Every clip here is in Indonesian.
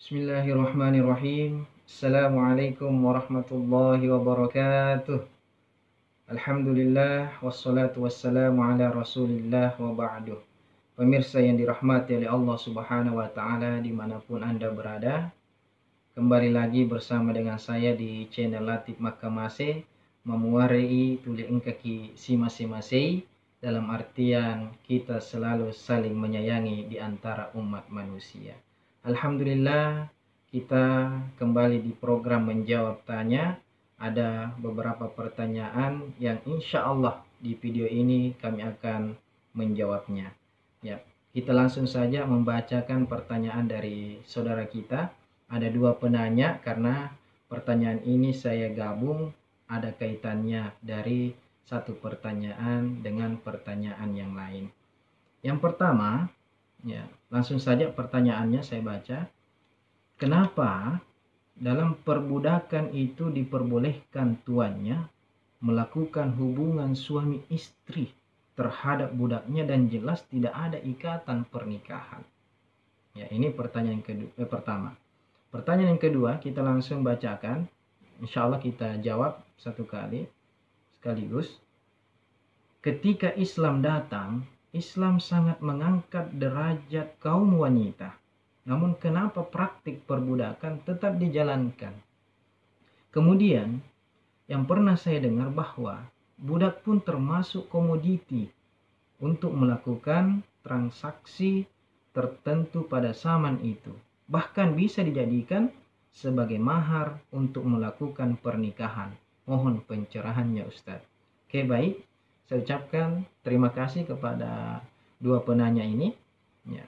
Bismillahirrahmanirrahim. Assalamualaikum warahmatullahi wabarakatuh. Alhamdulillah wassalatu wassalamu ala Rasulillah wa ba'du. Pemirsa yang dirahmati oleh Allah Subhanahu wa taala dimanapun Anda berada, kembali lagi bersama dengan saya di channel Latif Makamase memuarai tuli engkaki si masing-masing, dalam artian kita selalu saling menyayangi di antara umat manusia. Alhamdulillah, kita kembali di program menjawab tanya. Ada beberapa pertanyaan yang insya Allah di video ini kami akan menjawabnya. Ya, kita langsung saja membacakan pertanyaan dari saudara kita. Ada dua penanya karena pertanyaan ini saya gabung, ada kaitannya dari satu pertanyaan dengan pertanyaan yang lain. Yang pertama, ya, langsung saja pertanyaannya saya baca. Kenapa dalam perbudakan itu diperbolehkan tuannya melakukan hubungan suami istri terhadap budaknya dan jelas tidak ada ikatan pernikahan? Ya, ini pertanyaan pertama. Pertanyaan yang kedua kita langsung bacakan. Insya Allah kita jawab satu kali sekaligus. Ketika Islam datang, Islam sangat mengangkat derajat kaum wanita. Namun kenapa praktik perbudakan tetap dijalankan? Kemudian, yang pernah saya dengar bahwa budak pun termasuk komoditi untuk melakukan transaksi tertentu pada zaman itu. Bahkan bisa dijadikan sebagai mahar untuk melakukan pernikahan. Mohon pencerahannya, Ustaz. Oke, baik. Saya ucapkan terima kasih kepada dua penanya ini. Ya.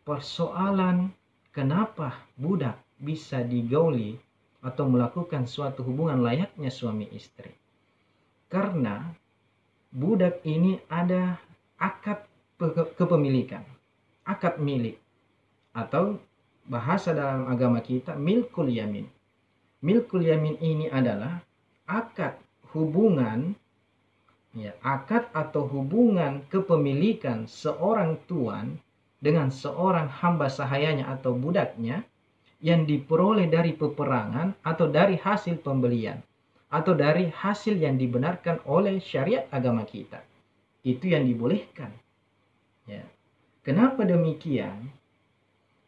Persoalan kenapa budak bisa digauli atau melakukan suatu hubungan layaknya suami istri. Karena budak ini ada akad kepemilikan, akad milik, atau bahasa dalam agama kita milkul yamin. Milkul yamin ini adalah akad hubungan, ya, akad atau hubungan kepemilikan seorang tuan dengan seorang hamba sahayanya atau budaknya yang diperoleh dari peperangan atau dari hasil pembelian atau dari hasil yang dibenarkan oleh syariat agama kita. Itu yang dibolehkan. Ya. Kenapa demikian?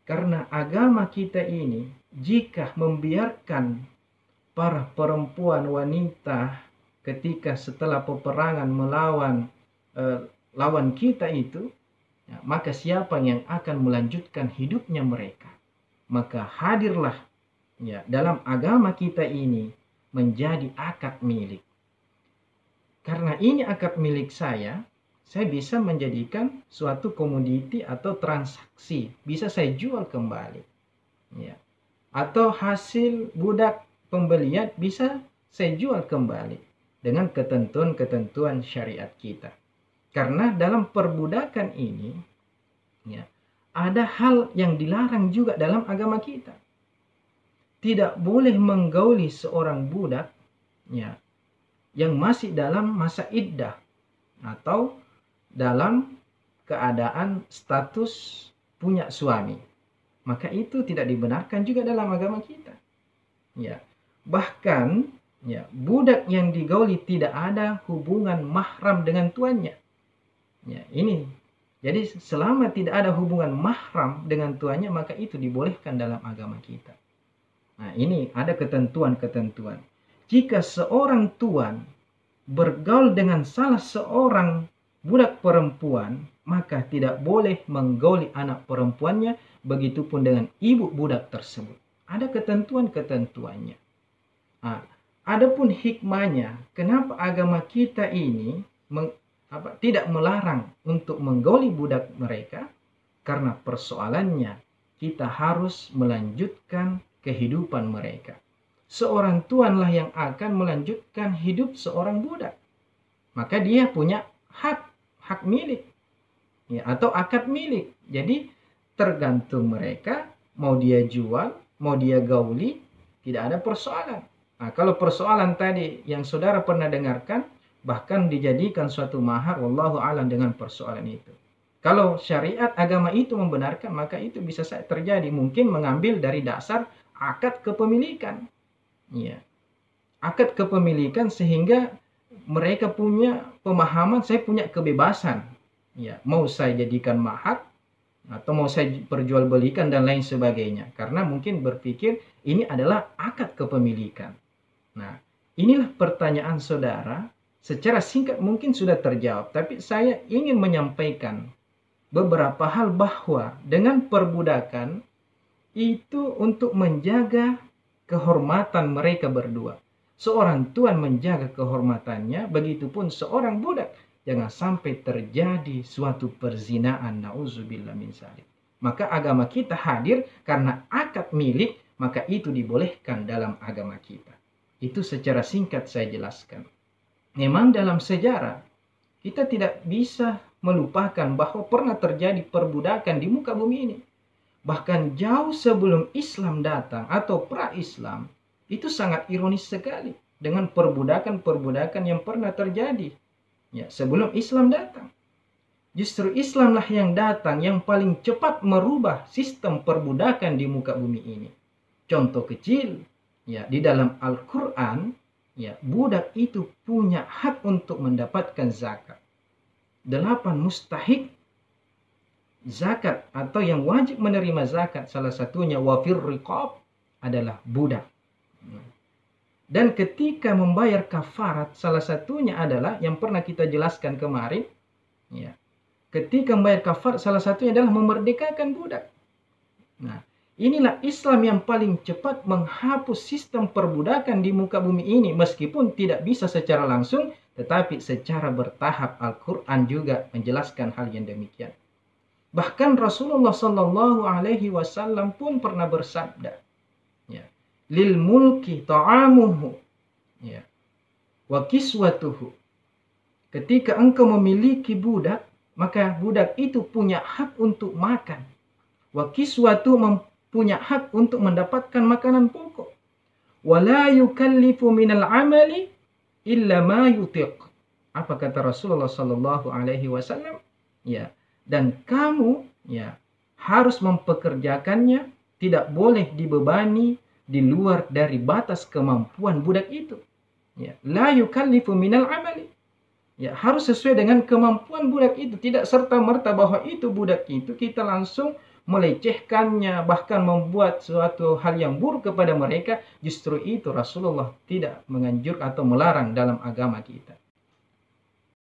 Karena agama kita ini jika membiarkan para perempuan wanita ketika setelah peperangan melawan lawan kita itu, ya, maka siapa yang akan melanjutkan hidupnya mereka? Maka hadirlah, ya, dalam agama kita ini menjadi akad milik. Karena ini akad milik saya bisa menjadikan suatu komoditi atau transaksi, bisa saya jual kembali, ya. Atau hasil budak pembelian bisa saya jual kembali dengan ketentuan-ketentuan syariat kita. Karena dalam perbudakan ini, ya, ada hal yang dilarang juga dalam agama kita. Tidak boleh menggauli seorang budak, ya, yang masih dalam masa iddah atau dalam keadaan status punya suami. Maka itu tidak dibenarkan juga dalam agama kita. Ya, bahkan, ya, budak yang digauli tidak ada hubungan mahram dengan tuannya. Ya, ini. Jadi selama tidak ada hubungan mahram dengan tuannya, maka itu dibolehkan dalam agama kita. Nah, ini ada ketentuan-ketentuan. Jika seorang tuan bergaul dengan salah seorang budak perempuan, maka tidak boleh menggauli anak perempuannya, begitupun dengan ibu budak tersebut. Ada ketentuan-ketentuannya. Nah, adapun hikmahnya, kenapa agama kita ini tidak melarang untuk menggauli budak mereka? Karena persoalannya kita harus melanjutkan kehidupan mereka. Seorang tuanlah yang akan melanjutkan hidup seorang budak. Maka dia punya hak milik, ya, atau akad milik. Jadi tergantung mereka mau dia jual, mau dia gauli, tidak ada persoalan. Nah, kalau persoalan tadi yang saudara pernah dengarkan, bahkan dijadikan suatu mahar, wallahu alam dengan persoalan itu. Kalau syariat agama itu membenarkan, maka itu bisa saja terjadi. Mungkin mengambil dari dasar akad kepemilikan. Ya. Akad kepemilikan sehingga mereka punya pemahaman, saya punya kebebasan. Ya, mau saya jadikan mahar atau mau saya perjualbelikan dan lain sebagainya. Karena mungkin berpikir ini adalah akad kepemilikan. Nah, inilah pertanyaan saudara. Secara singkat mungkin sudah terjawab, tapi saya ingin menyampaikan beberapa hal bahwa dengan perbudakan itu untuk menjaga kehormatan mereka berdua. Seorang tuan menjaga kehormatannya, begitupun seorang budak. Jangan sampai terjadi suatu perzinaan, na'udzubillah min dzalik. Maka agama kita hadir karena akad milik, maka itu dibolehkan dalam agama kita. Itu secara singkat saya jelaskan. Memang dalam sejarah kita tidak bisa melupakan bahwa pernah terjadi perbudakan di muka bumi ini. Bahkan jauh sebelum Islam datang atau pra-Islam, itu sangat ironis sekali dengan perbudakan-perbudakan yang pernah terjadi. Ya, sebelum Islam datang. Justru Islamlah yang datang yang paling cepat merubah sistem perbudakan di muka bumi ini. Contoh kecil, ya, di dalam Al-Quran, ya, budak itu punya hak untuk mendapatkan zakat. 8 mustahik zakat atau yang wajib menerima zakat, salah satunya wafir riqab adalah budak. Dan ketika membayar kafarat, salah satunya adalah yang pernah kita jelaskan kemarin, ya. Ketika membayar kafarat, salah satunya adalah memerdekakan budak. Nah, inilah Islam yang paling cepat menghapus sistem perbudakan di muka bumi ini, meskipun tidak bisa secara langsung, tetapi secara bertahap. Al-Quran juga menjelaskan hal yang demikian. Bahkan Rasulullah Sallallahu Alaihi Wasallam pun pernah bersabda, ya, lil mulki ta'amuhu, ya, wa kiswatuhu. Ketika engkau memiliki budak, maka budak itu punya hak untuk makan. Wa kiswatu punya hak untuk mendapatkan makanan pokok. Wa la yukallifu minal amali illa ma yutiq. Apa kata Rasulullah Sallallahu Alaihi Wasallam? Ya, dan kamu, ya, harus mempekerjakannya, tidak boleh dibebani di luar dari batas kemampuan budak itu. Ya, la yukallifu minal amali. Ya, harus sesuai dengan kemampuan budak itu, tidak serta-merta bahwa itu budak itu kita langsung melecehkannya, bahkan membuat suatu hal yang buruk kepada mereka. Justru itu Rasulullah tidak menganjur atau melarang dalam agama kita.